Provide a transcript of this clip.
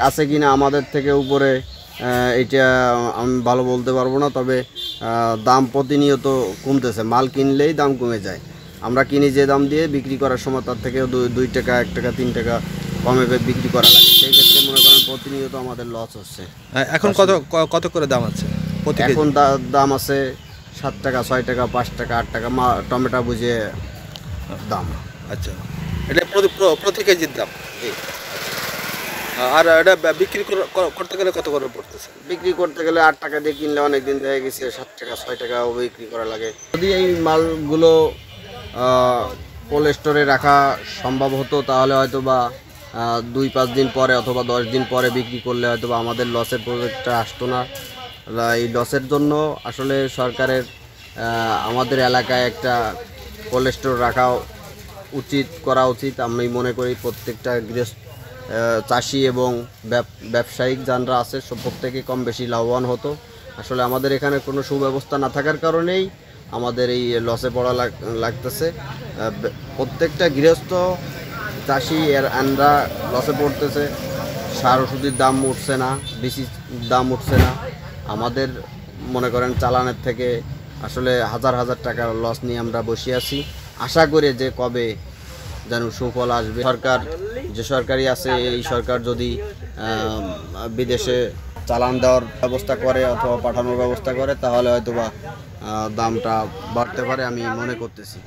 আছে কিনা আমাদের থেকে উপরে এটা আমি ভালো বলতে পারবো না, তবে দাম প্রতিনিয়ত কমতেছে। মাল কিনলেই দাম কমে যায়। আমরা কিনি যে দাম দিয়ে, বিক্রি করার সময় তার থেকে 2 টাকা 1 টাকা 3 টাকা কমে বিক্রি করা লাগে। সেই ক্ষেত্রে মনে করেন প্রতিনিয়ত আমাদের লস হচ্ছে। এখন কত করে দাম আছে? এখন দাম আছে 7 টাকা 6 টাকা 5 টাকা 8 টাকা টমেটো বুঝে দাম। আচ্ছা, এটা প্রতি কেজির দাম। আর এটা বিক্রি করতে গেলে কত করে পড়তেছে? বিক্রি করতে গেলে 8 টাকা দিয়ে কিনলে অনেক দিন দেখা গেছে 7 টাকা 6 টাকা বিক্রি করা লাগে। যদি এই মালগুলো কোল্ড স্টোরে রাখা সম্ভব হতো তাহলে হয়তো বা 2-5 দিন পরে অথবা 10 দিন পরে বিক্রি করলে হয়তো বা আমাদের লসের প্রজেক্টটা আসতো না। এই লসের জন্য আসলে সরকারের আমাদের এলাকায় একটা কোল্ড স্টোর রাখা করা উচিত। আমি মনে করি প্রত্যেকটা গৃহস্থ চাষি এবং ব্যবসায়িক যারা আছে প্রত্যেকে কম বেশি লাভবান হতো। আসলে আমাদের এখানে কোনো সুব্যবস্থা না থাকার কারণেই আমাদের এই লসে পড়া লাগতেছে। প্রত্যেকটা গৃহস্থ চাষি আমরা লসে পড়তেছে। সার ওষুধের দাম উঠছে না, বেশি দাম উঠছে না। আমাদের মনে করেন চালানের থেকে আসলে হাজার হাজার টাকার লস নিয়ে আমরা বসে আছি। আশা করি যে কবে যেন সুফল আসবে। সরকার যে সরকারি আছে, এই সরকার যদি বিদেশে চালান দেওয়ার ব্যবস্থা করে অথবা পাঠানোর ব্যবস্থা করে তাহলে হয়তো বা দামটা বাড়তে পারে আমি মনে করতেছি।